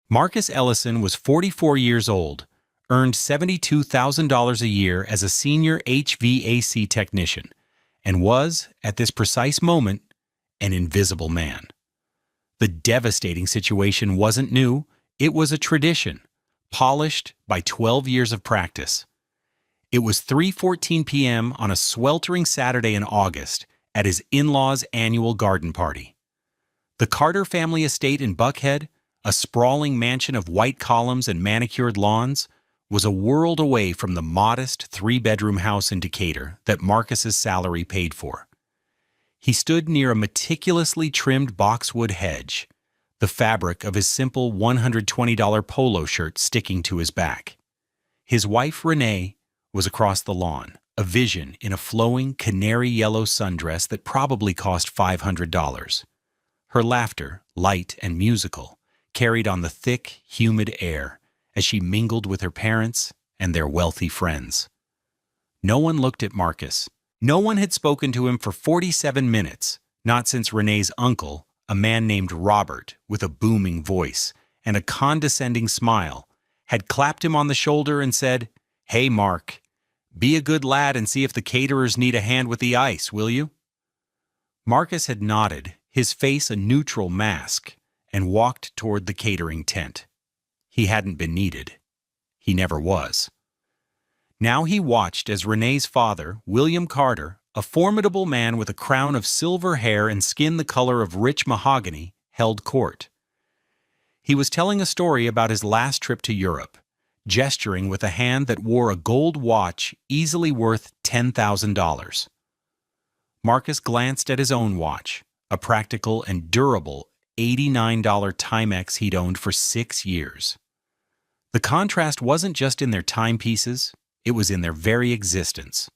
Marcus Ellison was 44 years old, earned $72,000 a year as a senior HVAC technician, and was, at this precise moment, an invisible man. The devastating situation wasn't new, it was a tradition, polished by 12 years of practice. It was 3:14 p.m. on a sweltering Saturday in August at his in-laws' annual garden party. The Carter family estate in Buckhead, a sprawling mansion of white columns and manicured lawns, was a world away from the modest three-bedroom house in Decatur that Marcus's salary paid for. He stood near a meticulously trimmed boxwood hedge, the fabric of his simple $120 polo shirt sticking to his back. His wife, Renee, was across the lawn, a vision in a flowing canary yellow sundress that probably cost $500. Her laughter, light and musical, carried on the thick, humid air as she mingled with her parents and their wealthy friends. No one looked at Marcus. No one had spoken to him for 47 minutes, not since Renee's uncle, a man named Robert with a booming voice and a condescending smile, had clapped him on the shoulder and said, "Hey, Mark, be a good lad and see if the caterers need a hand with the ice, will you?" Marcus had nodded, his face a neutral mask, and walked toward the catering tent. He hadn't been needed. He never was. Now he watched as Renee's father, William Carter, a formidable man with a crown of silver hair and skin the color of rich mahogany, held court. He was telling a story about his last trip to Europe, gesturing with a hand that wore a gold watch easily worth $10,000. Marcus glanced at his own watch, a practical and durable $89 Timex he'd owned for 6 years. The contrast wasn't just in their timepieces, it was in their very existence.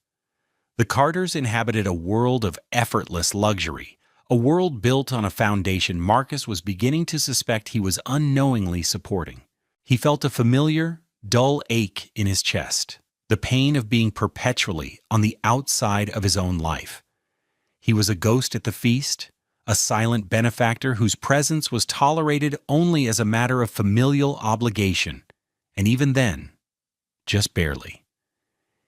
The Carters inhabited a world of effortless luxury, a world built on a foundation Marcus was beginning to suspect he was unknowingly supporting. He felt a familiar, dull ache in his chest, the pain of being perpetually on the outside of his own life. He was a ghost at the feast, a silent benefactor whose presence was tolerated only as a matter of familial obligation, and even then, just barely.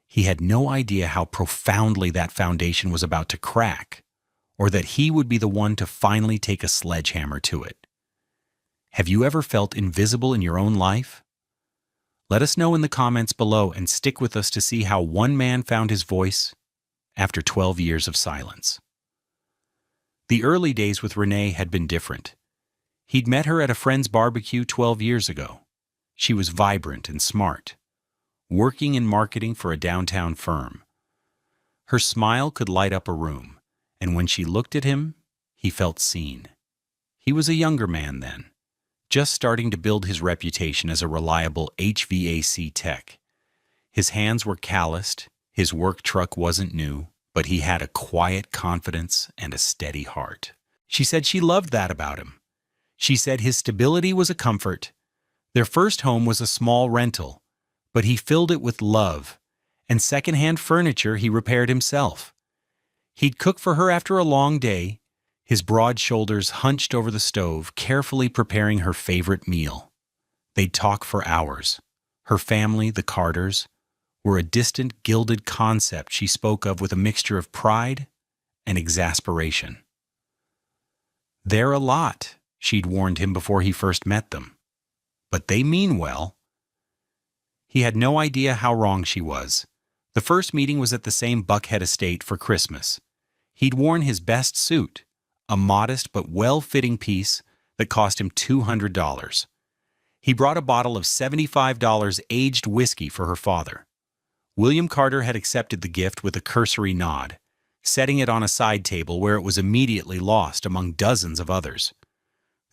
He had no idea how profoundly that foundation was about to crack, or that he would be the one to finally take a sledgehammer to it. Have you ever felt invisible in your own life? Let us know in the comments below and stick with us to see how one man found his voice after 12 years of silence. The early days with Renee had been different. He'd met her at a friend's barbecue 12 years ago. She was vibrant and smart, working in marketing for a downtown firm. Her smile could light up a room, and when she looked at him, he felt seen. He was a younger man then, just starting to build his reputation as a reliable HVAC tech. His hands were calloused, his work truck wasn't new, but he had a quiet confidence and a steady heart. She said she loved that about him. She said his stability was a comfort. Their first home was a small rental, but he filled it with love, and secondhand furniture he repaired himself. He'd cook for her after a long day, his broad shoulders hunched over the stove, carefully preparing her favorite meal. They'd talk for hours. Her family, the Carters, were a distant, gilded concept she spoke of with a mixture of pride and exasperation. "They're a lot," she'd warned him before he first met them. "But they mean well." He had no idea how wrong she was. The first meeting was at the same Buckhead estate for Christmas. He'd worn his best suit, a modest but well-fitting piece that cost him $200. He brought a bottle of $75 aged whiskey for her father. William Carter had accepted the gift with a cursory nod, setting it on a side table where it was immediately lost among dozens of others.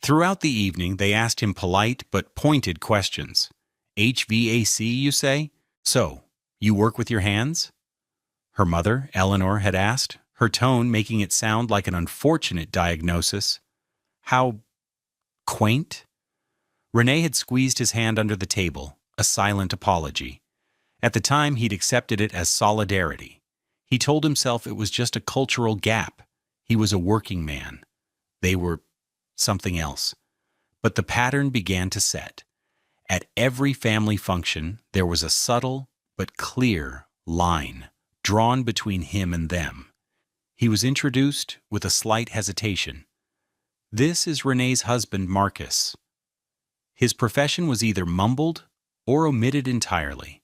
Throughout the evening, they asked him polite but pointed questions. "HVAC, you say? So, you work with your hands?" Her mother, Eleanor, had asked, her tone making it sound like an unfortunate diagnosis. How quaint. Renee had squeezed his hand under the table, a silent apology. At the time, he'd accepted it as solidarity. He told himself it was just a cultural gap. He was a working man. They were something else. But the pattern began to set. At every family function, there was a subtle but clear line drawn between him and them. He was introduced with a slight hesitation. "This is Renee's husband, Marcus." His profession was either mumbled or omitted entirely.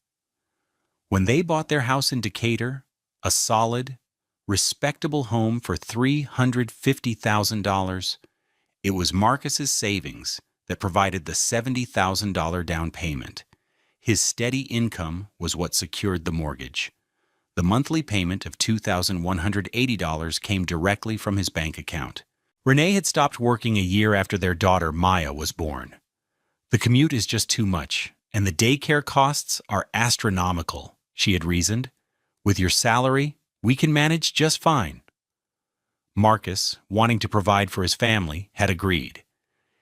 When they bought their house in Decatur, a solid, respectable home for $350,000, it was Marcus's savings that provided the $70,000 down payment. His steady income was what secured the mortgage. The monthly payment of $2,180 came directly from his bank account. Renee had stopped working a year after their daughter Maya was born. "The commute is just too much, and the daycare costs are astronomical," she had reasoned. "With your salary, we can manage just fine." Marcus, wanting to provide for his family, had agreed.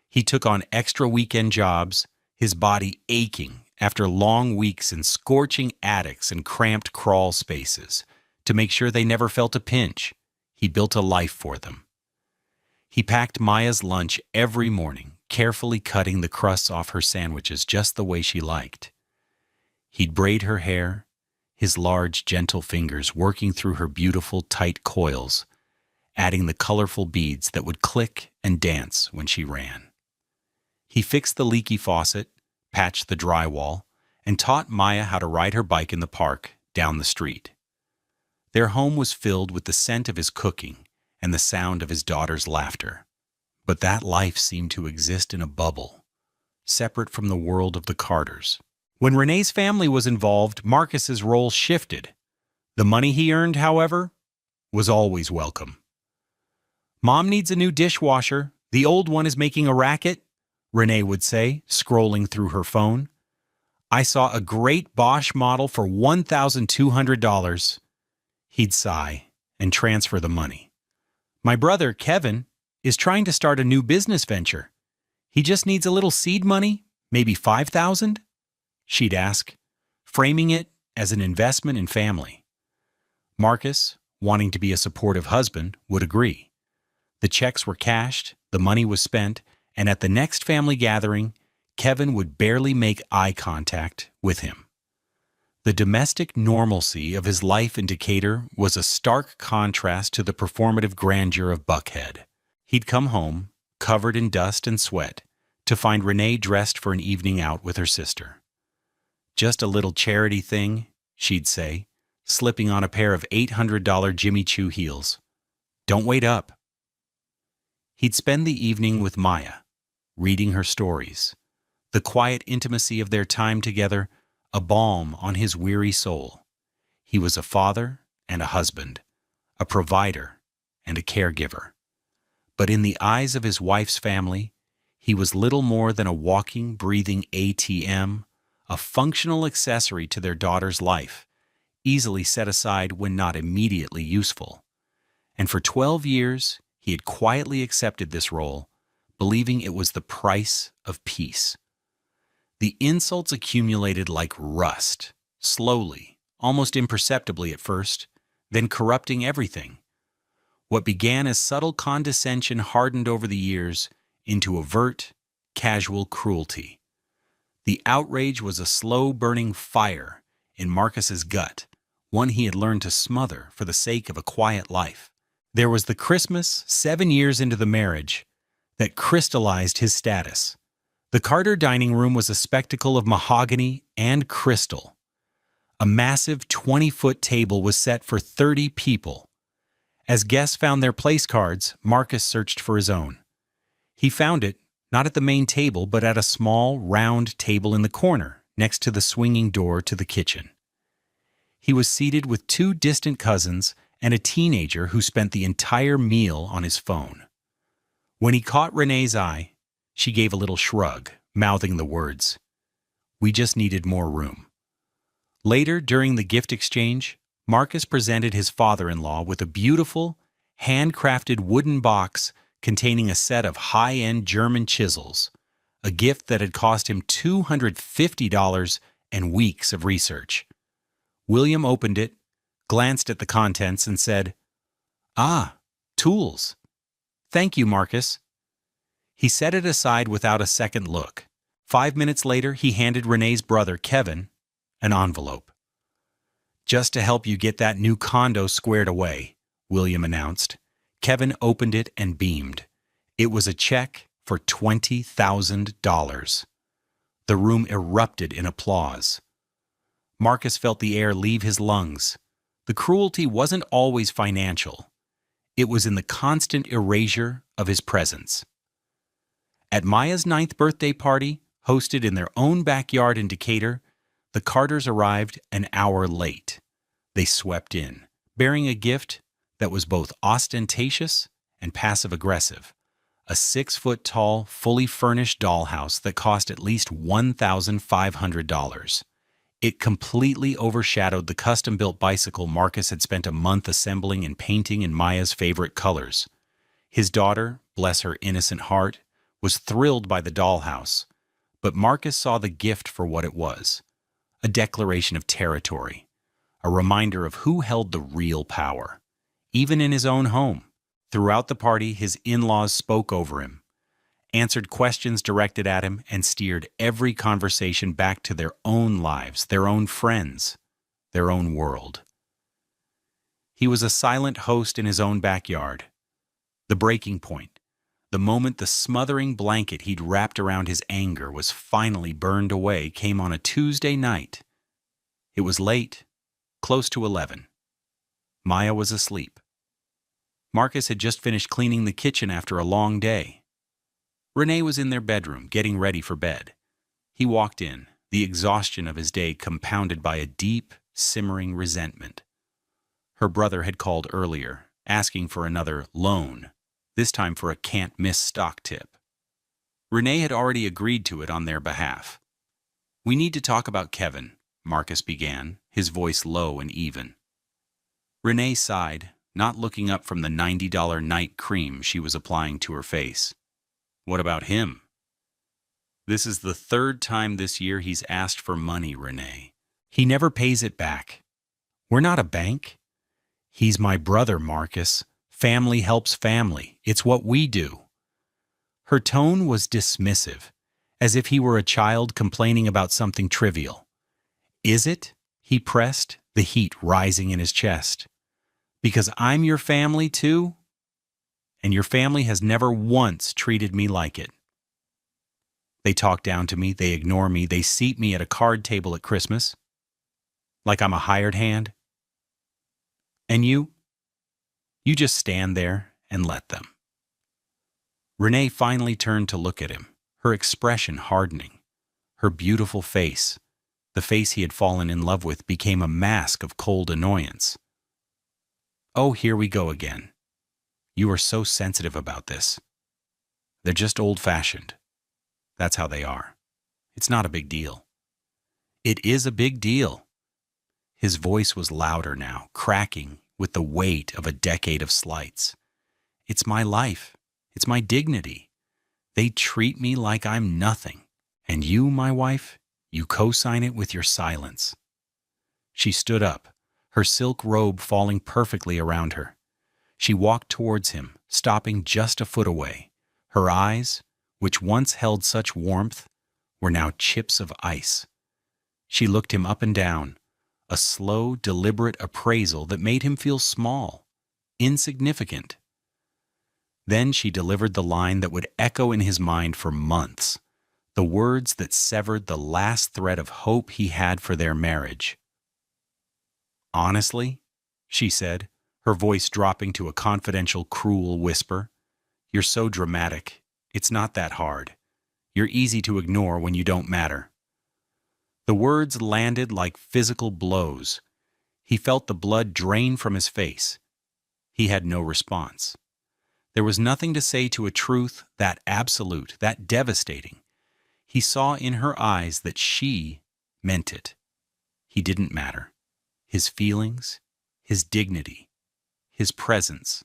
He took on extra weekend jobs, his body aching after long weeks in scorching attics and cramped crawl spaces. To make sure they never felt a pinch, he built a life for them. He packed Maya's lunch every morning, carefully cutting the crusts off her sandwiches just the way she liked. He'd braid her hair, his large, gentle fingers working through her beautiful, tight coils, adding the colorful beads that would click and dance when she ran. He fixed the leaky faucet, patched the drywall, and taught Maya how to ride her bike in the park down the street. Their home was filled with the scent of his cooking and the sound of his daughter's laughter. But that life seemed to exist in a bubble, separate from the world of the Carters. When Renee's family was involved, Marcus's role shifted. The money he earned, however, was always welcome. "Mom needs a new dishwasher. The old one is making a racket," Renee would say, scrolling through her phone. "I saw a great Bosch model for $1,200. He'd sigh and transfer the money. "My brother, Kevin, is trying to start a new business venture. He just needs a little seed money, maybe $5,000? She'd ask, framing it as an investment in family. Marcus, wanting to be a supportive husband, would agree. The checks were cashed, the money was spent, and at the next family gathering, Kevin would barely make eye contact with him. The domestic normalcy of his life in Decatur was a stark contrast to the performative grandeur of Buckhead. He'd come home, covered in dust and sweat, to find Renee dressed for an evening out with her sister. "Just a little charity thing," she'd say, slipping on a pair of $800 Jimmy Choo heels. "Don't wait up." He'd spend the evening with Maya, reading her stories. The quiet intimacy of their time together, a balm on his weary soul. He was a father and a husband, a provider and a caregiver. But in the eyes of his wife's family, he was little more than a walking, breathing ATM, a functional accessory to their daughter's life, easily set aside when not immediately useful. And for 12 years, he had quietly accepted this role, believing it was the price of peace. The insults accumulated like rust, slowly, almost imperceptibly at first, then corrupting everything. What began as subtle condescension hardened over the years into overt, casual cruelty. The outrage was a slow-burning fire in Marcus's gut, one he had learned to smother for the sake of a quiet life. There was the Christmas, 7 years into the marriage, that crystallized his status. The Carter dining room was a spectacle of mahogany and crystal. A massive 20-foot table was set for 30 people. As guests found their place cards, Marcus searched for his own. He found it, not at the main table, but at a small, round table in the corner, next to the swinging door to the kitchen. He was seated with 2 distant cousins and a teenager who spent the entire meal on his phone. When he caught Renee's eye, she gave a little shrug, mouthing the words, "We just needed more room." Later, during the gift exchange, Marcus presented his father-in-law with a beautiful, handcrafted wooden box containing a set of high-end German chisels, a gift that had cost him $250 and weeks of research. William opened it, glanced at the contents, and said, "Ah, tools. Thank you, Marcus." He set it aside without a second look. 5 minutes later, he handed Renee's brother, Kevin, an envelope. "Just to help you get that new condo squared away," William announced. Kevin opened it and beamed. It was a check for $20,000. The room erupted in applause. Marcus felt the air leave his lungs. The cruelty wasn't always financial. It was in the constant erasure of his presence. At Maya's 9th birthday party, hosted in their own backyard in Decatur, the Carters arrived an hour late. They swept in, bearing a gift that was both ostentatious and passive-aggressive, a 6-foot-tall, fully furnished dollhouse that cost at least $1,500. It completely overshadowed the custom-built bicycle Marcus had spent a month assembling and painting in Maya's favorite colors. His daughter, bless her innocent heart, was thrilled by the dollhouse, but Marcus saw the gift for what it was: a declaration of territory, a reminder of who held the real power, even in his own home. Throughout the party, his in-laws spoke over him, answered questions directed at him, and steered every conversation back to their own lives, their own friends, their own world. He was a silent host in his own backyard. The breaking point, the moment the smothering blanket he'd wrapped around his anger was finally burned away, came on a Tuesday night. It was late, close to 11. Maya was asleep. Marcus had just finished cleaning the kitchen after a long day. Renee was in their bedroom, getting ready for bed. He walked in, the exhaustion of his day compounded by a deep, simmering resentment. Her brother had called earlier, asking for another loan, this time for a can't-miss stock tip. Renee had already agreed to it on their behalf. "We need to talk about Kevin," Marcus began, his voice low and even. Renee sighed, not looking up from the $90 night cream she was applying to her face. "What about him?" "This is the 3rd time this year he's asked for money, Renee. He never pays it back. We're not a bank." "He's my brother, Marcus. Family helps family. It's what we do." Her tone was dismissive, as if he were a child complaining about something trivial. "Is it?" he pressed, the heat rising in his chest. "Because I'm your family too? And your family has never once treated me like it. They talk down to me, they ignore me, they seat me at a card table at Christmas, like I'm a hired hand. And you just stand there and let them." Renee finally turned to look at him, her expression hardening. Her beautiful face, the face he had fallen in love with, became a mask of cold annoyance. "Oh, here we go again. You are so sensitive about this. They're just old-fashioned. That's how they are. It's not a big deal." "It is a big deal." His voice was louder now, cracking with the weight of a decade of slights. "It's my life. It's my dignity. They treat me like I'm nothing. And you, my wife, you co-sign it with your silence." She stood up, her silk robe falling perfectly around her. She walked towards him, stopping just a foot away. Her eyes, which once held such warmth, were now chips of ice. She looked him up and down, a slow, deliberate appraisal that made him feel small, insignificant. Then she delivered the line that would echo in his mind for months, the words that severed the last thread of hope he had for their marriage. "Honestly," she said, her voice dropping to a confidential, cruel whisper, "you're so dramatic. It's not that hard. You're easy to ignore when you don't matter." The words landed like physical blows. He felt the blood drain from his face. He had no response. There was nothing to say to a truth that absolute, that devastating. He saw in her eyes that she meant it. He didn't matter. His feelings, his dignity, his presence.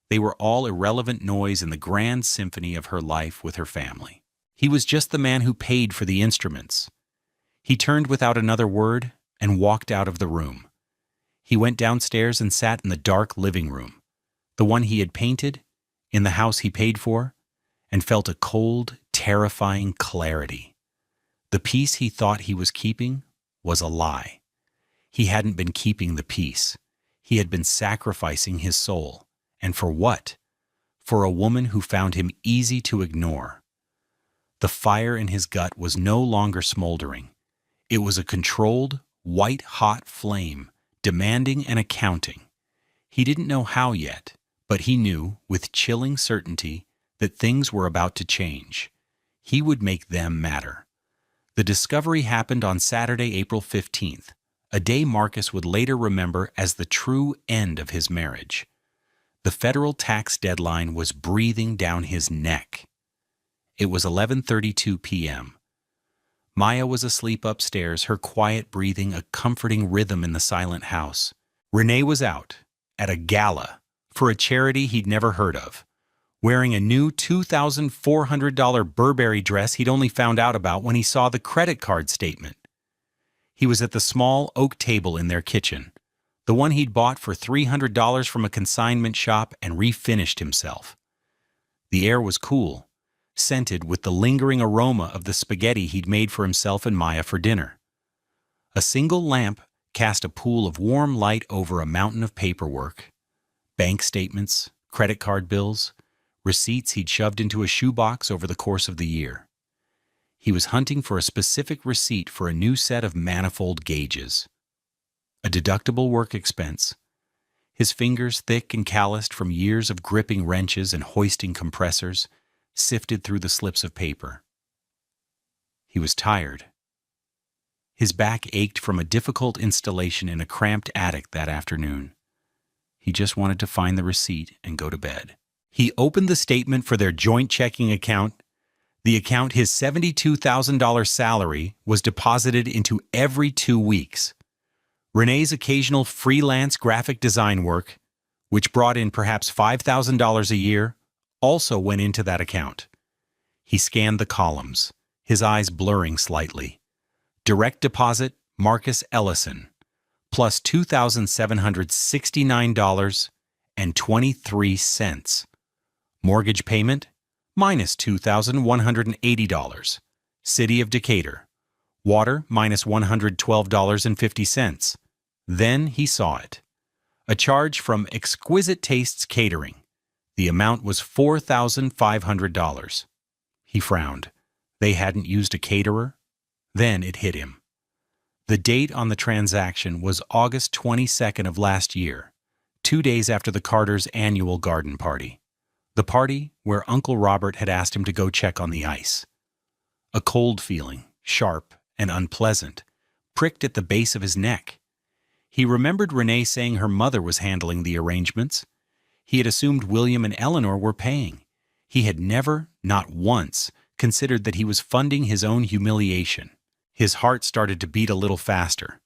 They were all irrelevant noise in the grand symphony of her life with her family. He was just the man who paid for the instruments. He turned without another word and walked out of the room. He went downstairs and sat in the dark living room, the one he had painted, in the house he paid for, and felt a cold, terrifying clarity. The peace he thought he was keeping was a lie. He hadn't been keeping the peace. He had been sacrificing his soul. And for what? For a woman who found him easy to ignore. The fire in his gut was no longer smoldering. It was a controlled, white-hot flame, demanding an accounting. He didn't know how yet, but he knew, with chilling certainty, that things were about to change. He would make them matter. The discovery happened on Saturday, April 15th, a day Marcus would later remember as the true end of his marriage. The federal tax deadline was breathing down his neck. It was 11:32 p.m. Maya was asleep upstairs, her quiet breathing a comforting rhythm in the silent house. Renee was out, at a gala, for a charity he'd never heard of, wearing a new $2,400 Burberry dress he'd only found out about when he saw the credit card statement. He was at the small oak table in their kitchen, the one he'd bought for $300 from a consignment shop and refinished himself. The air was cool, scented with the lingering aroma of the spaghetti he'd made for himself and Maya for dinner. A single lamp cast a pool of warm light over a mountain of paperwork, bank statements, credit card bills, receipts he'd shoved into a shoebox over the course of the year. He was hunting for a specific receipt for a new set of manifold gauges. A deductible work expense. His fingers, thick and calloused from years of gripping wrenches and hoisting compressors, sifted through the slips of paper. He was tired. His back ached from a difficult installation in a cramped attic that afternoon. He just wanted to find the receipt and go to bed. He opened the statement for their joint checking account, the account his $72,000 salary was deposited into every 2 weeks. Renee's occasional freelance graphic design work, which brought in perhaps $5,000 a year, also went into that account. He scanned the columns, his eyes blurring slightly. Direct deposit, Marcus Ellison, plus $2,769.23. Mortgage payment, minus $2,180. City of Decatur. Water, minus $112.50. Then he saw it. A charge from Exquisite Tastes Catering. The amount was $4,500. He frowned. They hadn't used a caterer? Then it hit him. The date on the transaction was August 22nd of last year, 2 days after the Carters' annual garden party. The party where Uncle Robert had asked him to go check on the ice. A cold feeling, sharp and unpleasant, pricked at the base of his neck. He remembered Renee saying her mother was handling the arrangements. He had assumed William and Eleanor were paying. He had never, not once, considered that he was funding his own humiliation. His heart started to beat a little faster.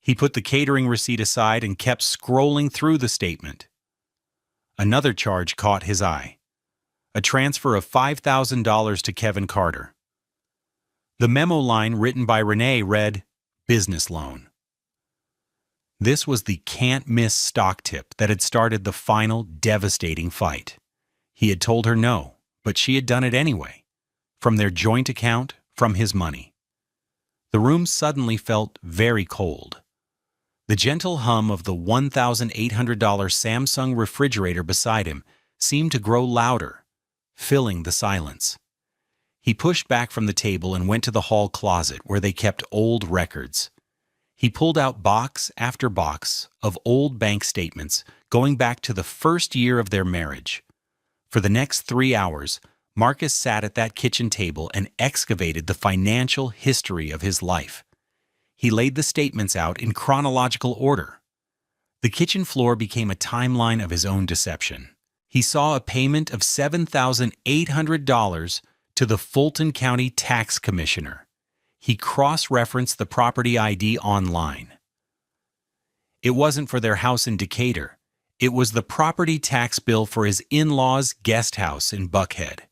He put the catering receipt aside and kept scrolling through the statement. Another charge caught his eye. A transfer of $5,000 to Kevin Carter. The memo line written by Renee read, "Business loan." This was the can't-miss stock tip that had started the final devastating fight. He had told her no, but she had done it anyway. From their joint account, from his money. The room suddenly felt very cold. The gentle hum of the $1,800 Samsung refrigerator beside him seemed to grow louder, filling the silence. He pushed back from the table and went to the hall closet where they kept old records. He pulled out box after box of old bank statements going back to the first year of their marriage. For the next 3 hours, Marcus sat at that kitchen table and excavated the financial history of his life. He laid the statements out in chronological order. The kitchen floor became a timeline of his own deception. He saw a payment of $7,800 to the Fulton County Tax Commissioner. He cross-referenced the property ID online. It wasn't for their house in Decatur. It was the property tax bill for his in-laws' guest house in Buckhead.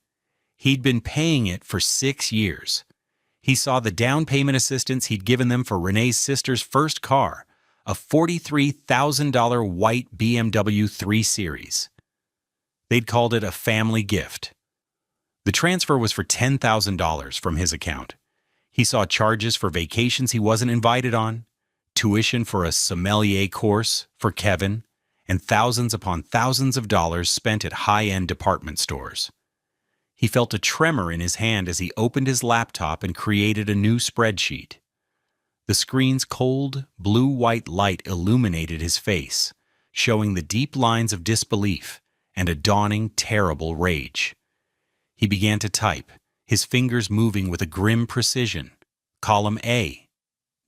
He'd been paying it for 6 years. He saw the down payment assistance he'd given them for Renee's sister's first car, a $43,000 white BMW 3 Series. They'd called it a family gift. The transfer was for $10,000 from his account. He saw charges for vacations he wasn't invited on, tuition for a sommelier course for Kevin, and thousands upon thousands of dollars spent at high-end department stores. He felt a tremor in his hand as he opened his laptop and created a new spreadsheet. The screen's cold, blue-white light illuminated his face, showing the deep lines of disbelief and a dawning, terrible rage. He began to type, his fingers moving with a grim precision. Column A,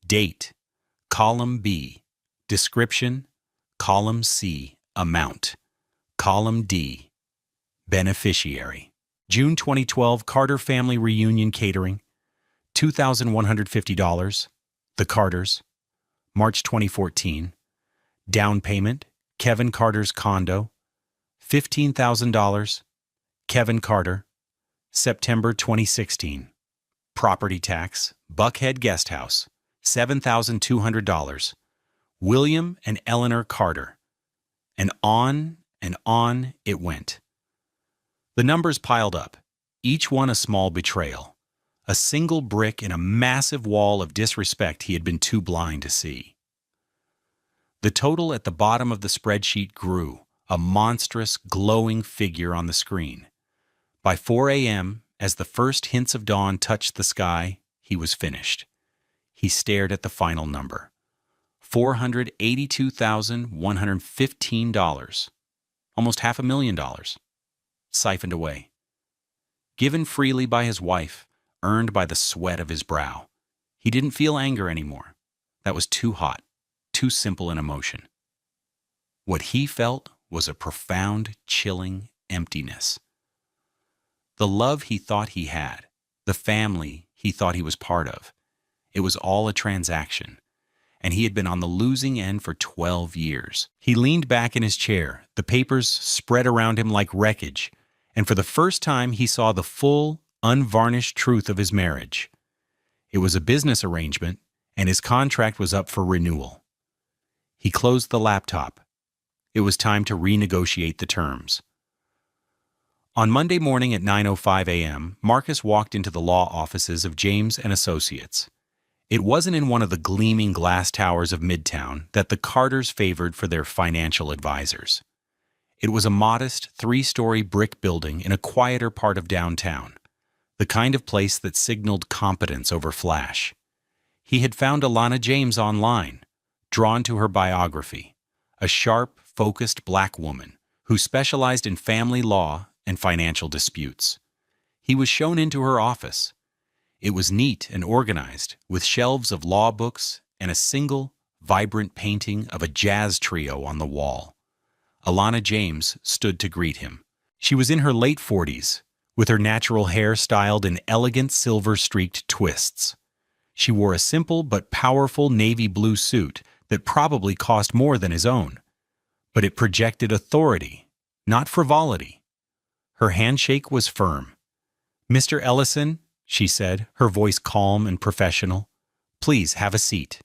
date. Column B, description. Column C, amount. Column D, beneficiary. June 2012, Carter Family Reunion Catering, $2,150. The Carters. March 2014, down payment, Kevin Carter's condo, $15,000. Kevin Carter. September 2016, property tax, Buckhead Guest House, $7,200. William and Eleanor Carter. And on it went. The numbers piled up, each one a small betrayal, a single brick in a massive wall of disrespect he had been too blind to see. The total at the bottom of the spreadsheet grew, a monstrous, glowing figure on the screen. By 4 a.m., as the first hints of dawn touched the sky, he was finished. He stared at the final number. $482,115, almost $500,000, siphoned away. Given freely by his wife, earned by the sweat of his brow. He didn't feel anger anymore. That was too hot, too simple an emotion. What he felt was a profound, chilling emptiness. The love he thought he had, the family he thought he was part of, it was all a transaction, and he had been on the losing end for 12 years. He leaned back in his chair, the papers spread around him like wreckage, and for the first time he saw the full, unvarnished truth of his marriage. It was a business arrangement, and his contract was up for renewal. He closed the laptop. It was time to renegotiate the terms. On Monday morning at 9:05 a.m., Marcus walked into the law offices of James & Associates. It wasn't in one of the gleaming glass towers of Midtown that the Carters favored for their financial advisors. It was a modest, 3-story brick building in a quieter part of downtown, the kind of place that signaled competence over flash. He had found Alana James online, drawn to her biography, a sharp, focused black woman who specialized in family law and financial disputes. He was shown into her office. It was neat and organized, with shelves of law books and a single, vibrant painting of a jazz trio on the wall. Alana James stood to greet him. She was in her late 40s, with her natural hair styled in elegant silver-streaked twists. She wore a simple but powerful navy blue suit that probably cost more than his own, but it projected authority, not frivolity. Her handshake was firm. "Mr. Ellison," she said, her voice calm and professional, "please have a seat.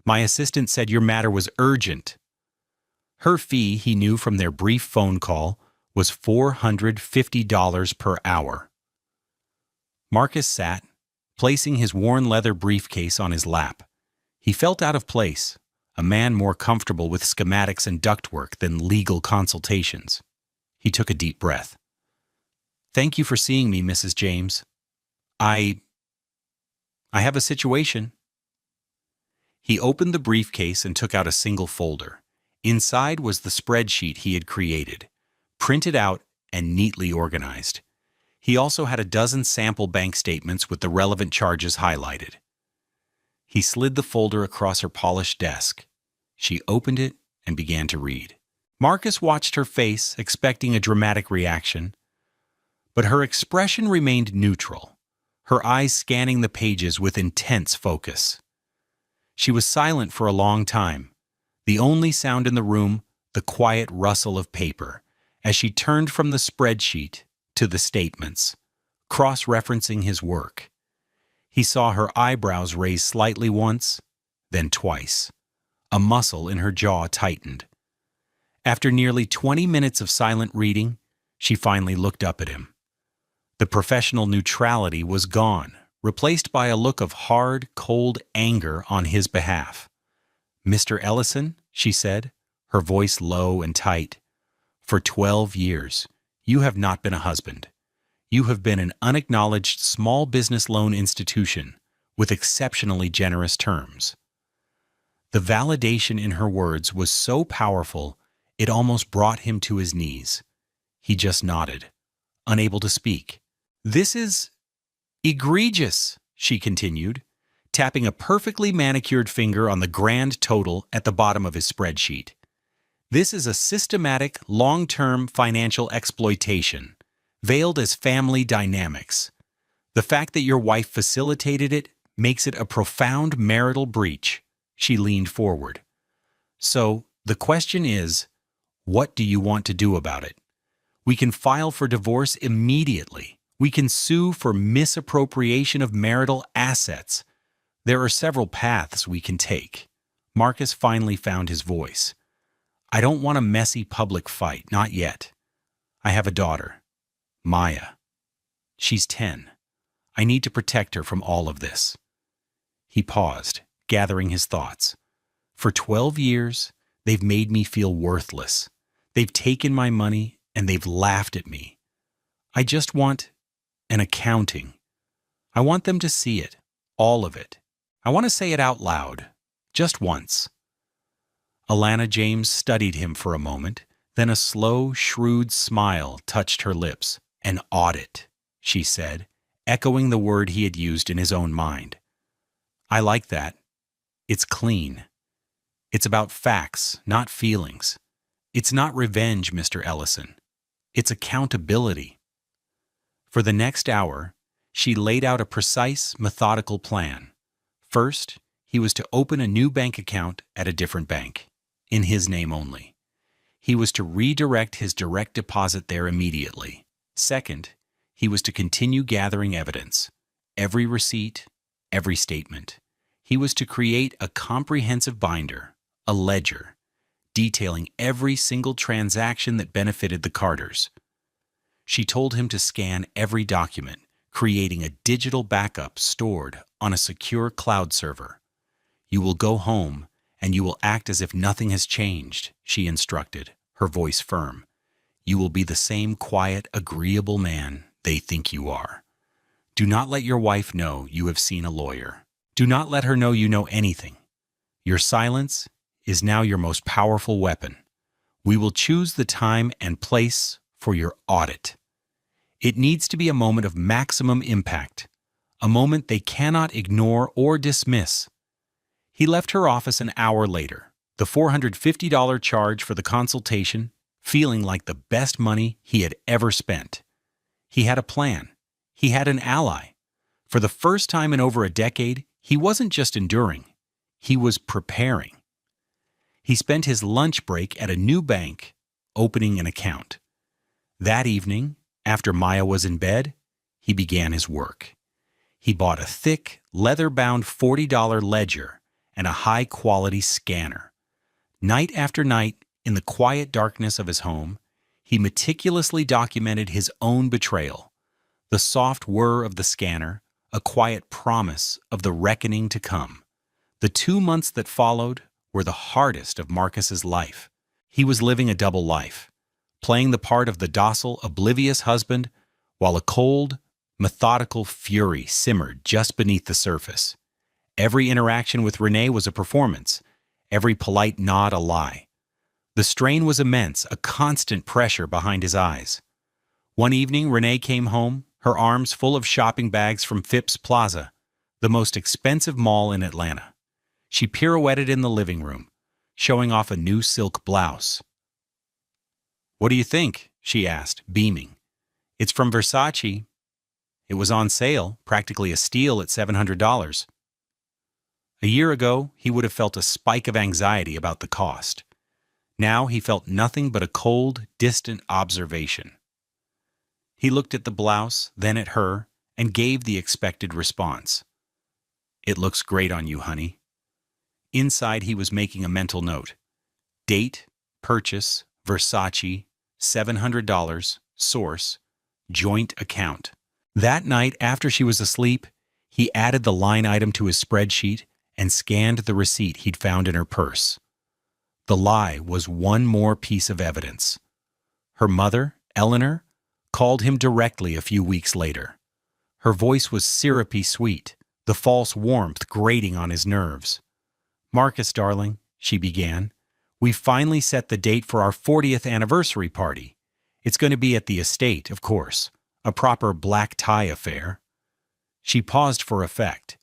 My assistant said your matter was urgent." Her fee, he knew from their brief phone call, was $450 per hour. Marcus sat, placing his worn leather briefcase on his lap. He felt out of place, a man more comfortable with schematics and ductwork than legal consultations. He took a deep breath. "Thank you for seeing me, Mrs. James. I have a situation." He opened the briefcase and took out a single folder. Inside was the spreadsheet he had created, printed out and neatly organized. He also had a dozen sample bank statements with the relevant charges highlighted. He slid the folder across her polished desk. She opened it and began to read. Marcus watched her face, expecting a dramatic reaction, but her expression remained neutral, her eyes scanning the pages with intense focus. She was silent for a long time, the only sound in the room the quiet rustle of paper, as she turned from the spreadsheet to the statements, cross-referencing his work. He saw her eyebrows raise slightly once, then twice. A muscle in her jaw tightened. After nearly 20 minutes of silent reading, she finally looked up at him. The professional neutrality was gone, replaced by a look of hard, cold anger on his behalf. "Mr. Ellison," she said, her voice low and tight, "for 12 years, you have not been a husband. You have been an unacknowledged small business loan institution with exceptionally generous terms." The validation in her words was so powerful, it almost brought him to his knees. He just nodded, unable to speak. "This is egregious," she continued, tapping a perfectly manicured finger on the grand total at the bottom of his spreadsheet. "This is a systematic, long-term financial exploitation, veiled as family dynamics. The fact that your wife facilitated it makes it a profound marital breach." She leaned forward. "So, the question is, what do you want to do about it? We can file for divorce immediately. We can sue for misappropriation of marital assets. There are several paths we can take." Marcus finally found his voice. "I don't want a messy public fight, not yet. I have a daughter, Maya. She's 10. I need to protect her from all of this." He paused, gathering his thoughts. "For 12 years, they've made me feel worthless. They've taken my money and they've laughed at me. I just want an accounting. I want them to see it, all of it. I want to say it out loud, just once." Alana James studied him for a moment, then a slow, shrewd smile touched her lips. "An audit," she said, echoing the word he had used in his own mind. "I like that. It's clean. It's about facts, not feelings. It's not revenge, Mr. Ellison. It's accountability." For the next hour, she laid out a precise, methodical plan. First, he was to open a new bank account at a different bank, in his name only. He was to redirect his direct deposit there immediately. Second, he was to continue gathering evidence, every receipt, every statement. He was to create a comprehensive binder, a ledger, detailing every single transaction that benefited the Carters. She told him to scan every document, creating a digital backup stored on a secure cloud server. "You will go home, and you will act as if nothing has changed," she instructed, her voice firm. "You will be the same quiet, agreeable man they think you are. Do not let your wife know you have seen a lawyer. Do not let her know you know anything. Your silence is now your most powerful weapon. We will choose the time and place for your audit. It needs to be a moment of maximum impact, a moment they cannot ignore or dismiss." He left her office an hour later, the $450 charge for the consultation, feeling like the best money he had ever spent. He had a plan. He had an ally. For the first time in over a decade, he wasn't just enduring, he was preparing. He spent his lunch break at a new bank, opening an account. That evening, after Maya was in bed, he began his work. He bought a thick, leather-bound $40 ledger and a high-quality scanner. Night after night, in the quiet darkness of his home, he meticulously documented his own betrayal, the soft whir of the scanner, a quiet promise of the reckoning to come. The 2 months that followed were the hardest of Marcus's life. He was living a double life, playing the part of the docile, oblivious husband, while a cold, methodical fury simmered just beneath the surface. Every interaction with Renee was a performance, every polite nod a lie. The strain was immense, a constant pressure behind his eyes. One evening, Renee came home, her arms full of shopping bags from Phipps Plaza, the most expensive mall in Atlanta. She pirouetted in the living room, showing off a new silk blouse. "What do you think?" she asked, beaming. "It's from Versace. It was on sale, practically a steal at $700. A year ago, he would have felt a spike of anxiety about the cost. Now he felt nothing but a cold, distant observation. He looked at the blouse, then at her, and gave the expected response. "It looks great on you, honey." Inside, he was making a mental note. Date, purchase, Versace, $700, source, joint account. That night, after she was asleep, he added the line item to his spreadsheet and scanned the receipt he'd found in her purse. The lie was one more piece of evidence. Her mother, Eleanor, called him directly a few weeks later. Her voice was syrupy sweet, the false warmth grating on his nerves. "Marcus, darling," she began, "we finally set the date for our 40th anniversary party. It's going to be at the estate, of course, a proper black tie affair." She paused for effect.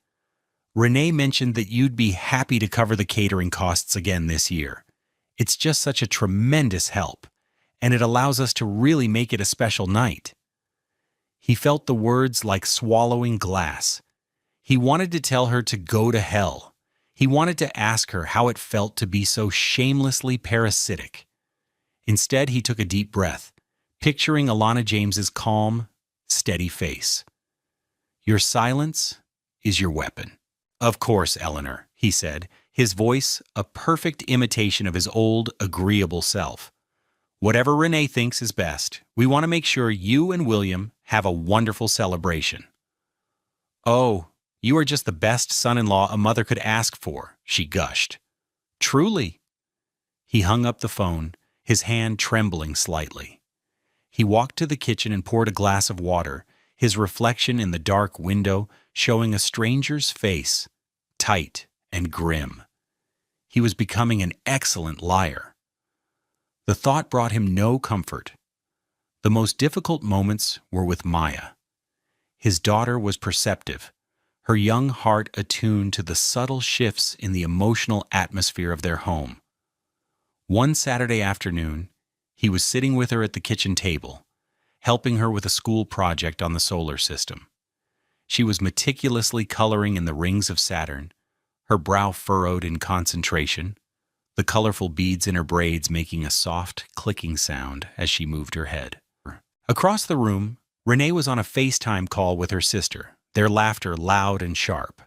"Renee mentioned that you'd be happy to cover the catering costs again this year. It's just such a tremendous help, and it allows us to really make it a special night." He felt the words like swallowing glass. He wanted to tell her to go to hell. He wanted to ask her how it felt to be so shamelessly parasitic. Instead, he took a deep breath, picturing Alana James's calm, steady face. "Your silence is your weapon." "Of course, Eleanor," he said, his voice a perfect imitation of his old, agreeable self. "Whatever Renee thinks is best, we want to make sure you and William have a wonderful celebration." "Oh, you are just the best son-in-law a mother could ask for," she gushed. "Truly." He hung up the phone, his hand trembling slightly. He walked to the kitchen and poured a glass of water, his reflection in the dark window showing a stranger's face, tight and grim. He was becoming an excellent liar. The thought brought him no comfort. The most difficult moments were with Maya. His daughter was perceptive, her young heart attuned to the subtle shifts in the emotional atmosphere of their home. One Saturday afternoon, he was sitting with her at the kitchen table, helping her with a school project on the solar system. She was meticulously coloring in the rings of Saturn, her brow furrowed in concentration, the colorful beads in her braids making a soft, clicking sound as she moved her head. Across the room, Renee was on a FaceTime call with her sister, their laughter loud and sharp.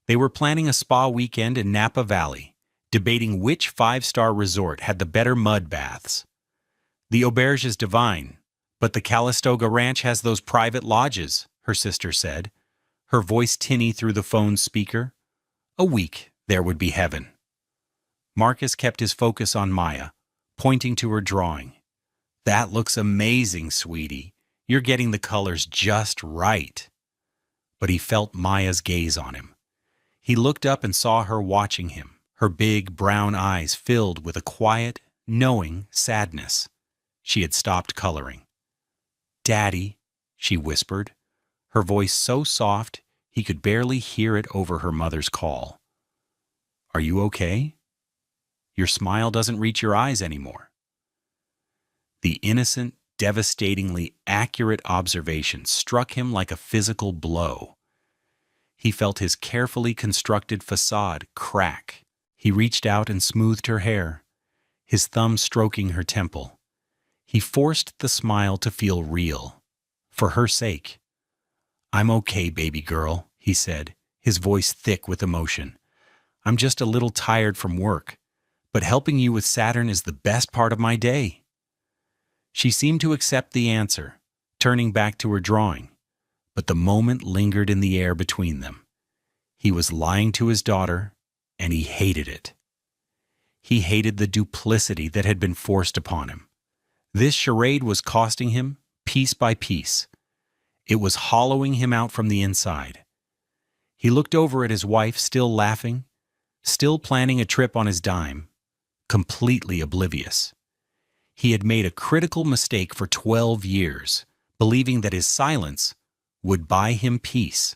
They were planning a spa weekend in Napa Valley, debating which five-star resort had the better mud baths. "The auberge is divine, but the Calistoga Ranch has those private lodges," her sister said, her voice tinny through the phone's speaker. A week, there would be heaven. Marcus kept his focus on Maya, pointing to her drawing. "That looks amazing, sweetie. You're getting the colors just right." But he felt Maya's gaze on him. He looked up and saw her watching him, her big brown eyes filled with a quiet, knowing sadness. She had stopped coloring. "Daddy," she whispered, her voice so soft he could barely hear it over her mother's call. "Are you okay? Your smile doesn't reach your eyes anymore." The innocent, devastatingly accurate observation struck him like a physical blow. He felt his carefully constructed facade crack. He reached out and smoothed her hair, his thumb stroking her temple. He forced the smile to feel real, for her sake. "I'm okay, baby girl," he said, his voice thick with emotion. "I'm just a little tired from work, but helping you with Saturn is the best part of my day." She seemed to accept the answer, turning back to her drawing, but the moment lingered in the air between them. He was lying to his daughter, and he hated it. He hated the duplicity that had been forced upon him. This charade was costing him, piece by piece. It was hollowing him out from the inside. He looked over at his wife, still laughing, still planning a trip on his dime, completely oblivious. He had made a critical mistake for 12 years, believing that his silence would buy him peace.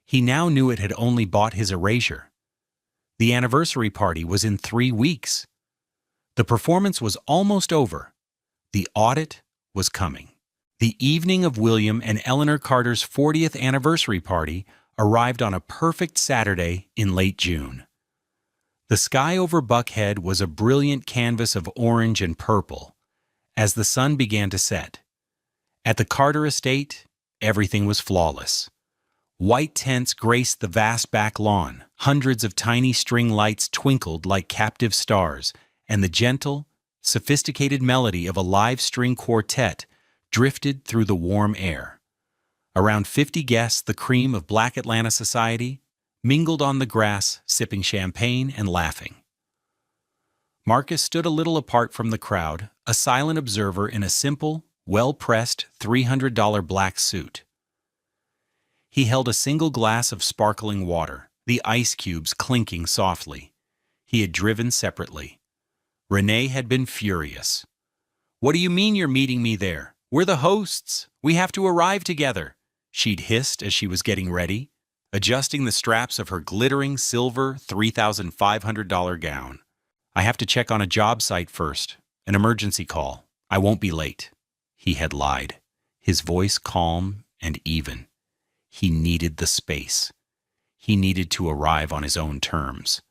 He now knew it had only bought his erasure. The anniversary party was in 3 weeks. The performance was almost over. The audit was coming. The evening of William and Eleanor Carter's 40th anniversary party arrived on a perfect Saturday in late June. The sky over Buckhead was a brilliant canvas of orange and purple as the sun began to set. At the Carter estate, everything was flawless. White tents graced the vast back lawn, hundreds of tiny string lights twinkled like captive stars, and the gentle, sophisticated melody of a live string quartet drifted through the warm air. Around 50 guests, the cream of Black Atlanta society, mingled on the grass, sipping champagne and laughing. Marcus stood a little apart from the crowd, a silent observer in a simple, well-pressed $300 black suit. He held a single glass of sparkling water, the ice cubes clinking softly. He had driven separately. Renee had been furious. "What do you mean you're meeting me there? We're the hosts. We have to arrive together," she'd hissed as she was getting ready, adjusting the straps of her glittering silver $3,500 gown. "I have to check on a job site first. An emergency call. I won't be late." He had lied, his voice calm and even. He needed the space. He needed to arrive on his own terms.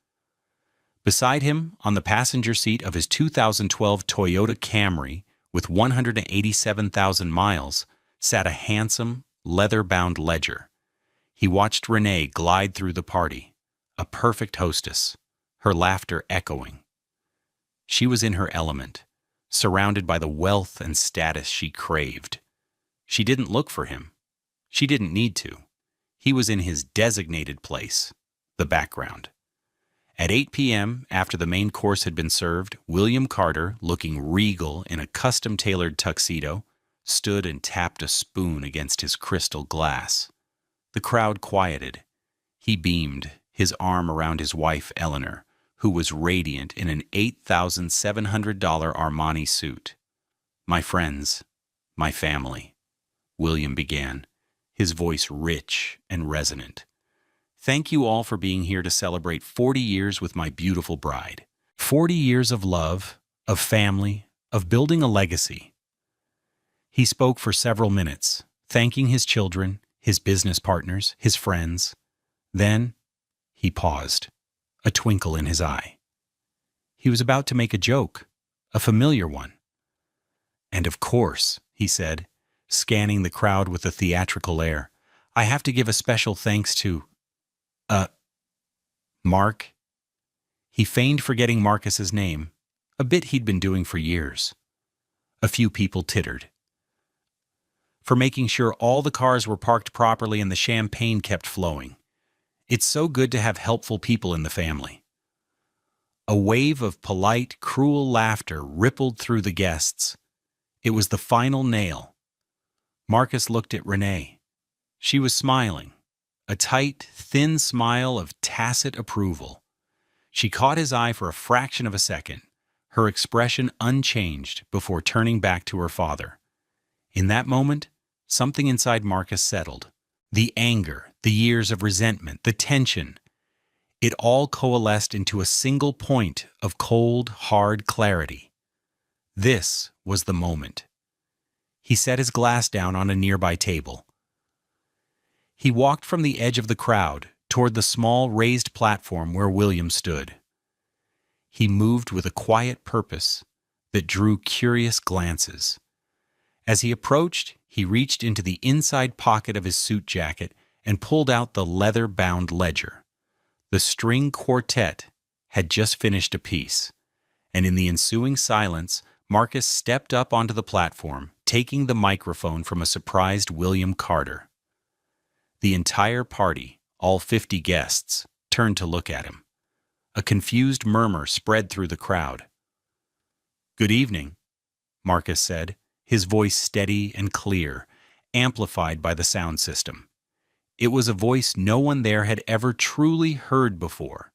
Beside him, on the passenger seat of his 2012 Toyota Camry with 187,000 miles, sat a handsome, leather-bound ledger. He watched Renee glide through the party, a perfect hostess, her laughter echoing. She was in her element, surrounded by the wealth and status she craved. She didn't look for him. She didn't need to. He was in his designated place, the background. At 8 p.m., after the main course had been served, William Carter, looking regal in a custom-tailored tuxedo, stood and tapped a spoon against his crystal glass. The crowd quieted. He beamed, his arm around his wife, Eleanor, who was radiant in an $8,700 Armani suit. "My friends, my family," William began, his voice rich and resonant. "Thank you all for being here to celebrate 40 years with my beautiful bride. 40 years of love, of family, of building a legacy." He spoke for several minutes, thanking his children, his business partners, his friends. Then he paused, a twinkle in his eye. He was about to make a joke, a familiar one. "And of course," he said, scanning the crowd with a theatrical air, "I have to give a special thanks to, Mark." He feigned forgetting Marcus's name, a bit he'd been doing for years. A few people tittered. "For making sure all the cars were parked properly and the champagne kept flowing. It's so good to have helpful people in the family." A wave of polite, cruel laughter rippled through the guests. It was the final nail. Marcus looked at Renee. She was smiling, a tight, thin smile of tacit approval. She caught his eye for a fraction of a second, her expression unchanged before turning back to her father. In that moment, something inside Marcus settled. The anger, the years of resentment, the tension. It all coalesced into a single point of cold, hard clarity. This was the moment. He set his glass down on a nearby table. He walked from the edge of the crowd toward the small raised platform where William stood. He moved with a quiet purpose that drew curious glances. As he approached, he reached into the inside pocket of his suit jacket and pulled out the leather-bound ledger. The string quartet had just finished a piece, and in the ensuing silence, Marcus stepped up onto the platform, taking the microphone from a surprised William Carter. The entire party, all 50 guests, turned to look at him. A confused murmur spread through the crowd. "Good evening," Marcus said, his voice steady and clear, amplified by the sound system. It was a voice no one there had ever truly heard before.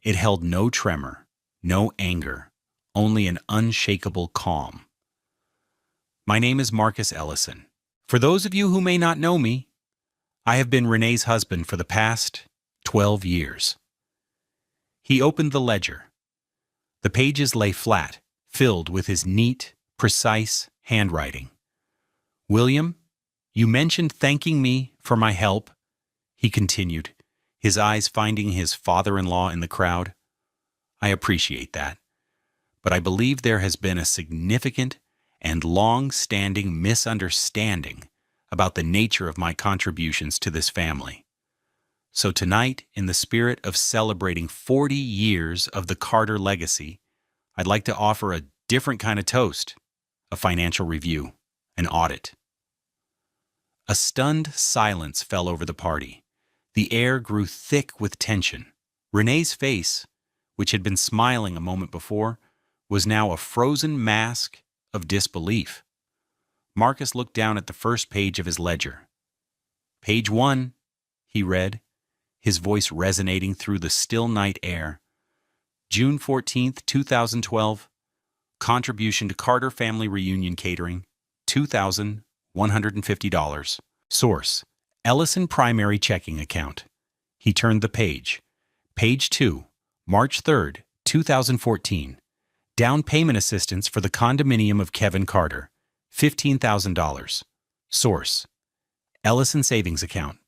It held no tremor, no anger, only an unshakable calm. "My name is Marcus Ellison. For those of you who may not know me, I have been Renee's husband for the past 12 years. He opened the ledger. The pages lay flat, filled with his neat, precise handwriting. "William, you mentioned thanking me for my help," he continued, his eyes finding his father-in-law in the crowd. "I appreciate that, but I believe there has been a significant and long-standing misunderstanding about the nature of my contributions to this family. So tonight, in the spirit of celebrating 40 years of the Carter legacy, I'd like to offer a different kind of toast, a financial review, an audit." A stunned silence fell over the party. The air grew thick with tension. Renee's face, which had been smiling a moment before, was now a frozen mask of disbelief. Marcus looked down at the first page of his ledger. "Page 1, he read, his voice resonating through the still night air. June 14th, 2012. Contribution to Carter Family Reunion Catering, $2,150. Source: Ellison Primary Checking Account." He turned the page. Page 2, March 3rd, 2014. Down payment assistance for the condominium of Kevin Carter, $15,000. Source: Ellison Savings Account.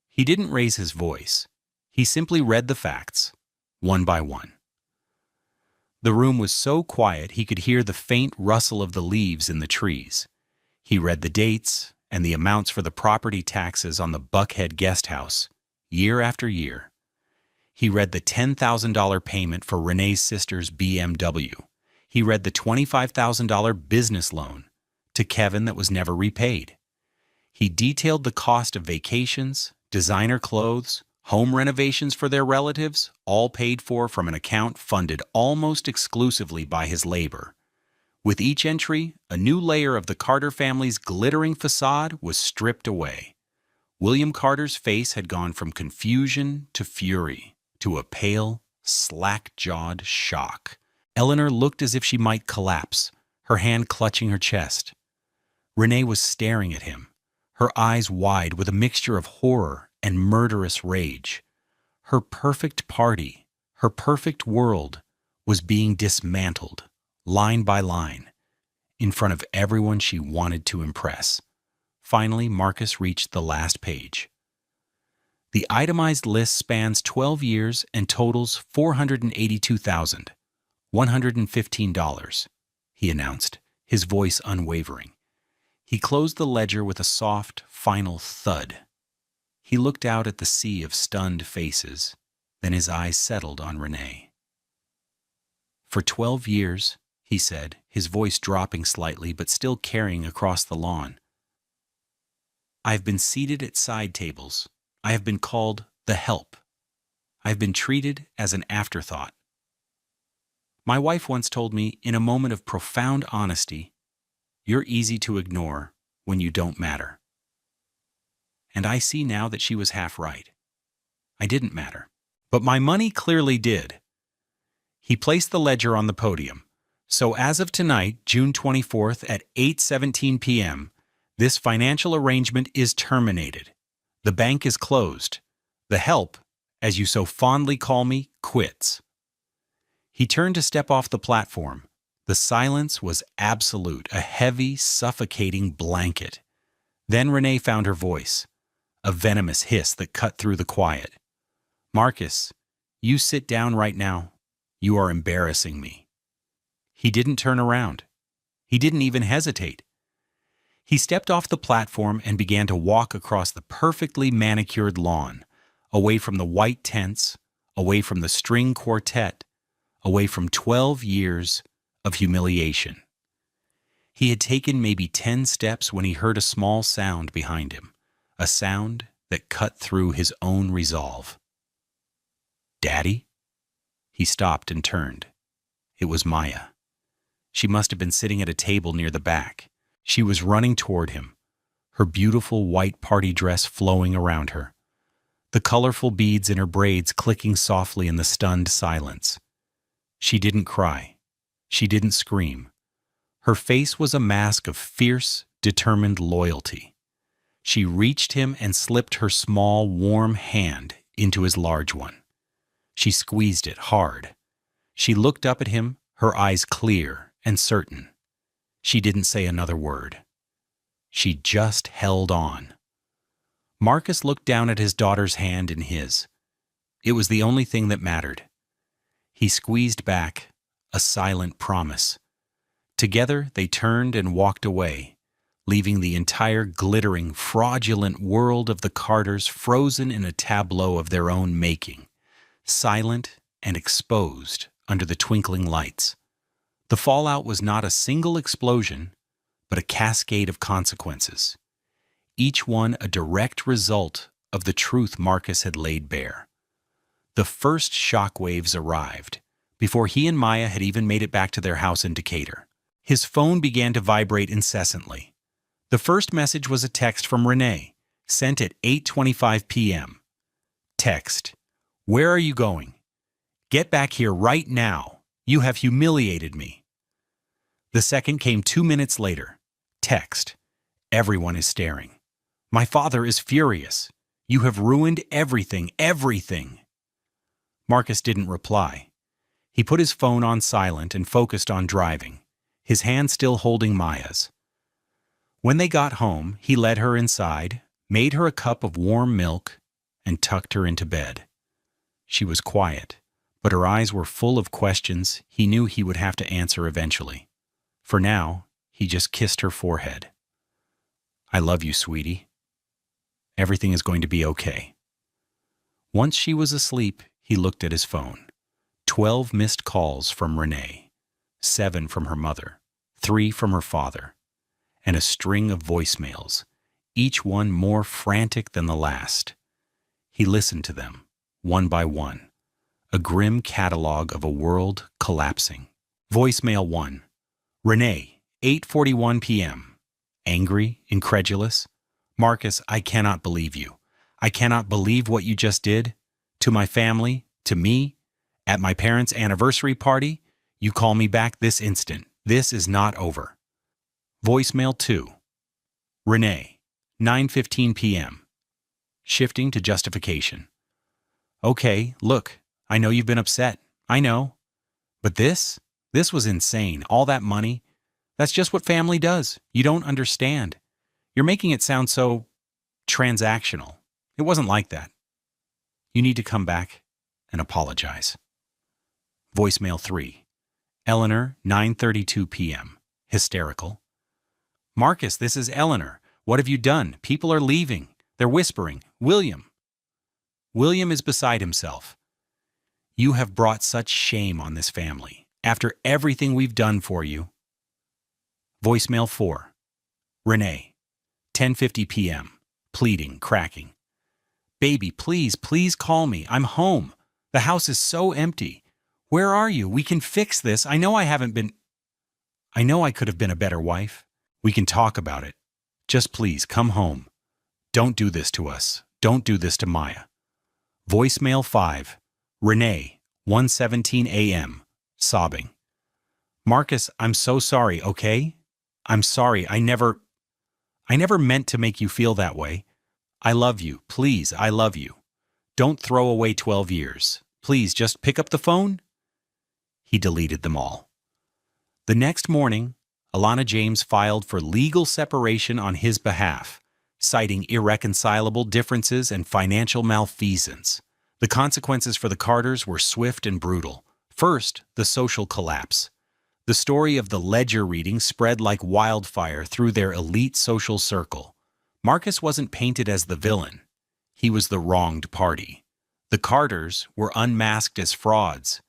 He didn't raise his voice. He simply read the facts, one by one. The room was so quiet he could hear the faint rustle of the leaves in the trees. He read the dates and the amounts for the property taxes on the Buckhead guest house, year after year. He read the $10,000 payment for Renee's sister's BMW. He read the $25,000 business loan to Kevin that was never repaid. He detailed the cost of vacations, designer clothes, home renovations for their relatives, all paid for from an account funded almost exclusively by his labor. With each entry, a new layer of the Carter family's glittering facade was stripped away. William Carter's face had gone from confusion to fury to a pale, slack-jawed shock. Eleanor looked as if she might collapse, her hand clutching her chest. Renee was staring at him, her eyes wide with a mixture of horror and murderous rage. Her perfect party, her perfect world, was being dismantled, line by line, in front of everyone she wanted to impress. Finally, Marcus reached the last page. The itemized list spans 12 years and totals $482,115, he announced, his voice unwavering. He closed the ledger with a soft, final thud. He looked out at the sea of stunned faces, then his eyes settled on Renee. "For 12 years, he said, his voice dropping slightly but still carrying across the lawn, I have been seated at side tables. I have been called the help. I have been treated as an afterthought. My wife once told me, in a moment of profound honesty, 'You're easy to ignore when you don't matter.' And I see now that she was half right. I didn't matter. But my money clearly did." He placed the ledger on the podium. "So as of tonight, June 24th at 8:17 p.m., this financial arrangement is terminated. The bank is closed. The help, as you so fondly call me, quits." He turned to step off the platform. The silence was absolute, a heavy, suffocating blanket. Then Renee found her voice, a venomous hiss that cut through the quiet. "Marcus, you sit down right now. You are embarrassing me." He didn't turn around. He didn't even hesitate. He stepped off the platform and began to walk across the perfectly manicured lawn, away from the white tents, away from the string quartet, away from 12 years of humiliation. He had taken maybe 10 steps when he heard a small sound behind him, a sound that cut through his own resolve. "Daddy?" He stopped and turned. It was Maya. She must have been sitting at a table near the back. She was running toward him, her beautiful white party dress flowing around her, the colorful beads in her braids clicking softly in the stunned silence. She didn't cry. She didn't scream. Her face was a mask of fierce, determined loyalty. She reached him and slipped her small, warm hand into his large one. She squeezed it hard. She looked up at him, her eyes clear and certain. She didn't say another word. She just held on. Marcus looked down at his daughter's hand in his. It was the only thing that mattered. He squeezed back, a silent promise. Together they turned and walked away, leaving the entire glittering, fraudulent world of the Carters frozen in a tableau of their own making, silent and exposed under the twinkling lights. The fallout was not a single explosion, but a cascade of consequences. each one a direct result of the truth Marcus had laid bare. The first shockwaves arrived before he and Maya had even made it back to their house in Decatur. His phone began to vibrate incessantly. The first message was a text from Renee, sent at 8:25 p.m. Text: "Where are you going? Get back here right now. You have humiliated me." The second came 2 minutes later. Text: "Everyone is staring. My father is furious. You have ruined everything, everything." Marcus didn't reply. He put his phone on silent and focused on driving, his hand still holding Maya's. When they got home, he led her inside, made her a cup of warm milk, and tucked her into bed. She was quiet, but her eyes were full of questions he knew he would have to answer eventually. For now, he just kissed her forehead. "I love you, sweetie. Everything is going to be okay." Once she was asleep, he looked at his phone. 12 missed calls from Renee, 7 from her mother, 3 from her father, and a string of voicemails, each one more frantic than the last. He listened to them, one by one, a grim catalog of a world collapsing. Voicemail 1. Renee, 8:41 p.m. Angry, incredulous. "Marcus, I cannot believe you. I cannot believe what you just did. To my family, to me, at my parents' anniversary party. You call me back this instant. This is not over." Voicemail 2. Renee, 9:15 p.m. Shifting to justification. "Okay, look, I know you've been upset. I know. But this was insane. All that money. That's just what family does. You don't understand. You're making it sound so transactional. It wasn't like that. You need to come back and apologize." Voicemail 3. Eleanor, 9:32 p.m. Hysterical. "Marcus, this is Eleanor. What have you done? People are leaving. They're whispering. William." William is beside himself. "You have brought such shame on this family. After everything we've done for you." Voicemail 4. Renee, 10:50 p.m. Pleading, cracking. "Baby, please, please call me. I'm home. The house is so empty. Where are you? We can fix this. I know I could have been a better wife. We can talk about it. Just please come home. Don't do this to us. Don't do this to Maya." Voicemail 5. Renee, 1:17 a.m. Sobbing. "Marcus, I'm so sorry, okay? I'm sorry. I never meant to make you feel that way. I love you. Please, I love you. Don't throw away 12 years. Please, just pick up the phone." He deleted them all. The next morning, Alana James filed for legal separation on his behalf, citing irreconcilable differences and financial malfeasance. The consequences for the Carters were swift and brutal. First, the social collapse. The story of the ledger reading spread like wildfire through their elite social circle. Marcus wasn't painted as the villain. He was the wronged party. The Carters were unmasked as frauds,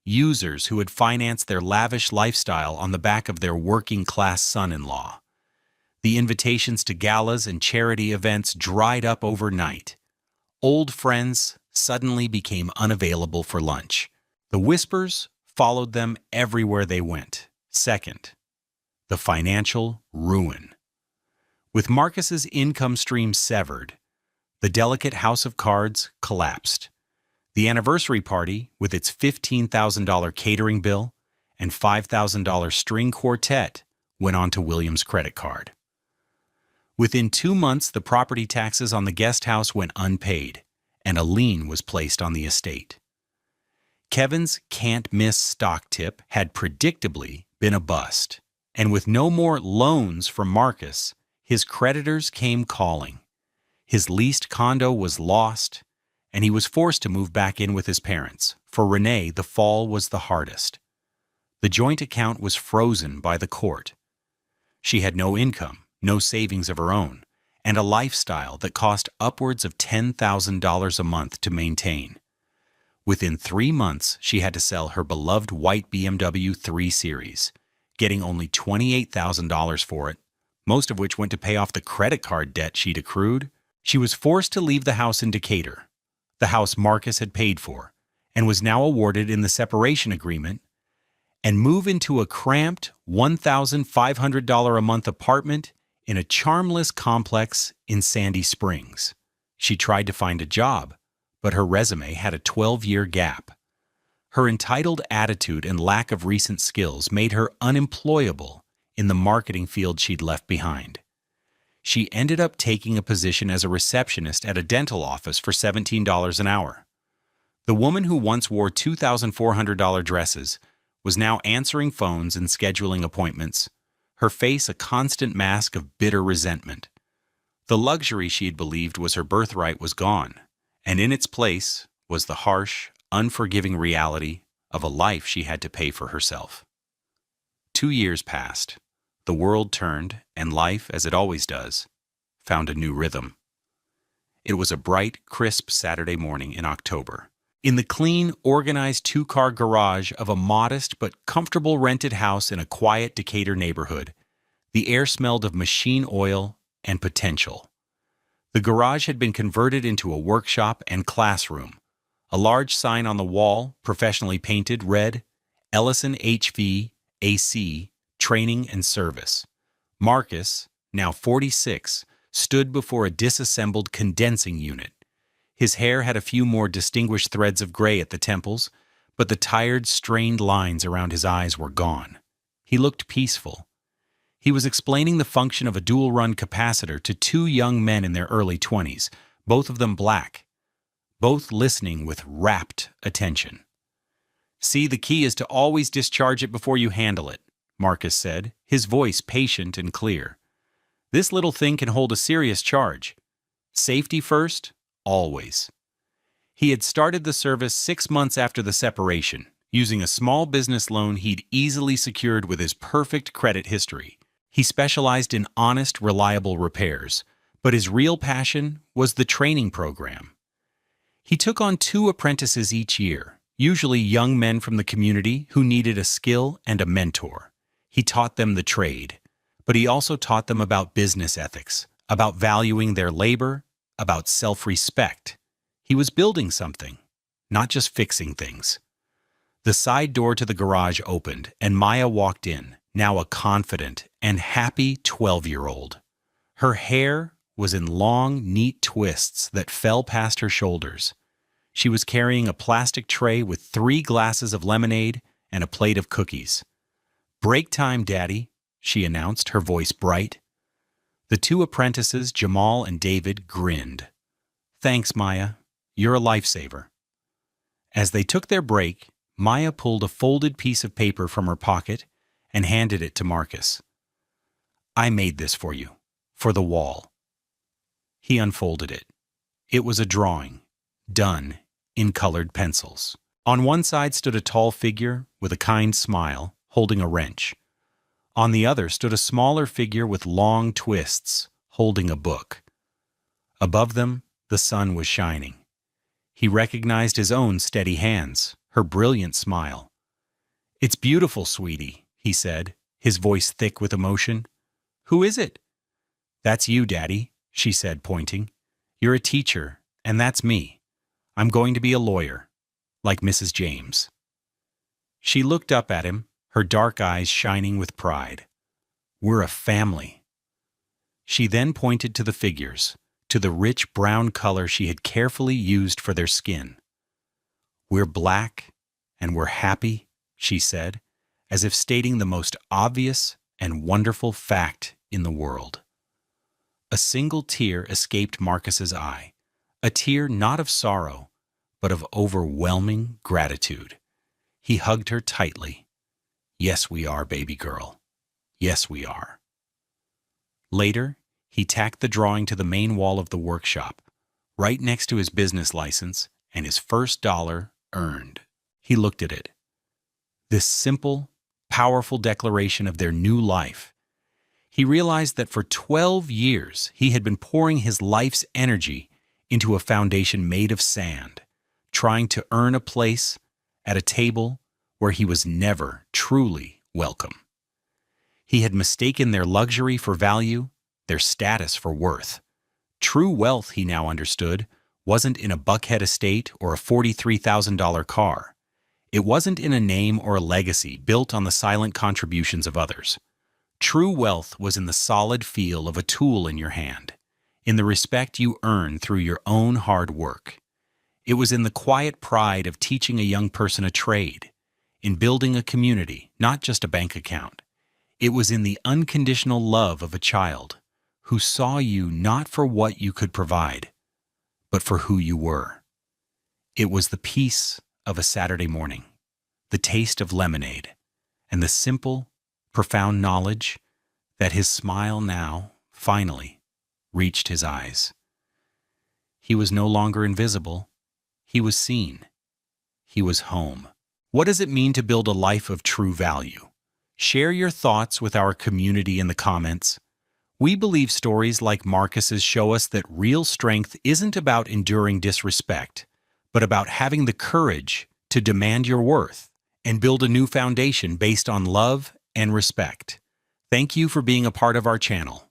users who had financed their lavish lifestyle on the back of their working-class son-in-law. The invitations to galas and charity events dried up overnight. Old friends suddenly became unavailable for lunch. The whispers followed them everywhere they went. Second, the financial ruin. With Marcus's income stream severed, the delicate house of cards collapsed. The anniversary party, with its $15,000 catering bill and $5,000 string quartet, went onto William's credit card. Within 2 months, the property taxes on the guest house went unpaid, and a lien was placed on the estate. Kevin's can't-miss stock tip had predictably been a bust, and with no more loans from Marcus, his creditors came calling. His leased condo was lost, and he was forced to move back in with his parents. For Renee, the fall was the hardest. The joint account was frozen by the court. She had no income, no savings of her own, and a lifestyle that cost upwards of $10,000 a month to maintain. Within 3 months, she had to sell her beloved white BMW 3 Series, getting only $28,000 for it, most of which went to pay off the credit card debt she'd accrued. She was forced to leave the house in Decatur, the house Marcus had paid for, and was now awarded in the separation agreement, and move into a cramped $1,500 a month apartment in a charmless complex in Sandy Springs. She tried to find a job, but her resume had a 12-year gap. Her entitled attitude and lack of recent skills made her unemployable in the marketing field she'd left behind. She ended up taking a position as a receptionist at a dental office for $17 an hour. The woman who once wore $2,400 dresses was now answering phones and scheduling appointments, her face a constant mask of bitter resentment. The luxury she had believed was her birthright was gone, and in its place was the harsh, unforgiving reality of a life she had to pay for herself. 2 years passed. The world turned, and life, as it always does, found a new rhythm. It was a bright, crisp Saturday morning in October. In the clean, organized two-car garage of a modest but comfortable rented house in a quiet Decatur neighborhood, the air smelled of machine oil and potential. The garage had been converted into a workshop and classroom. A large sign on the wall, professionally painted, read, Ellison HVAC, Training and Service. Marcus, now 46, stood before a disassembled condensing unit. His hair had a few more distinguished threads of gray at the temples, but the tired, strained lines around his eyes were gone. He looked peaceful. He was explaining the function of a dual-run capacitor to 2 young men in their early 20s, both of them black, both listening with rapt attention. "See, the key is to always discharge it before you handle it," Marcus said, his voice patient and clear. "This little thing can hold a serious charge. Safety first, always." He had started the service 6 months after the separation, using a small business loan he'd easily secured with his perfect credit history. He specialized in honest, reliable repairs, but his real passion was the training program. He took on 2 apprentices each year, usually young men from the community who needed a skill and a mentor. He taught them the trade, but he also taught them about business ethics, about valuing their labor, about self-respect. He was building something, not just fixing things. The side door to the garage opened, and Maya walked in, now a confident and happy 12-year-old. Her hair was in long, neat twists that fell past her shoulders. She was carrying a plastic tray with 3 glasses of lemonade and a plate of cookies. "Break time, Daddy," she announced, her voice bright. The 2 apprentices, Jamal and David, grinned. "Thanks, Maya. You're a lifesaver." As they took their break, Maya pulled a folded piece of paper from her pocket and handed it to Marcus. "I made this for you, for the wall." He unfolded it. It was a drawing, done in colored pencils. On one side stood a tall figure with a kind smile, holding a wrench. On the other stood a smaller figure with long twists, holding a book. Above them, the sun was shining. He recognized his own steady hands, her brilliant smile. "It's beautiful, sweetie," he said, his voice thick with emotion. "Who is it?" "That's you, Daddy," she said, pointing. "You're a teacher, and that's me. I'm going to be a lawyer, like Mrs. James." She looked up at him, her dark eyes shining with pride. "We're a family." She then pointed to the figures, to the rich brown color she had carefully used for their skin. "We're black, and we're happy," she said, as if stating the most obvious and wonderful fact in the world. A single tear escaped Marcus's eye, a tear not of sorrow, but of overwhelming gratitude. He hugged her tightly. "Yes, we are, baby girl. Yes, we are." Later, he tacked the drawing to the main wall of the workshop, right next to his business license and his first dollar earned. He looked at it. This simple, powerful declaration of their new life. He realized that for 12 years he had been pouring his life's energy into a foundation made of sand, trying to earn a place at a table where he was never truly welcome. He had mistaken their luxury for value, their status for worth. True wealth, he now understood, wasn't in a Buckhead estate or a $43,000 car. It wasn't in a name or a legacy built on the silent contributions of others. True wealth was in the solid feel of a tool in your hand, in the respect you earn through your own hard work. It was in the quiet pride of teaching a young person a trade, in building a community, not just a bank account. It was in the unconditional love of a child who saw you not for what you could provide, but for who you were. It was the peace of a Saturday morning, the taste of lemonade, and the simple, profound knowledge that his smile now, finally, reached his eyes. He was no longer invisible. He was seen. He was home. What does it mean to build a life of true value? Share your thoughts with our community in the comments. We believe stories like Marcus's show us that real strength isn't about enduring disrespect, but about having the courage to demand your worth and build a new foundation based on love and respect. Thank you for being a part of our channel.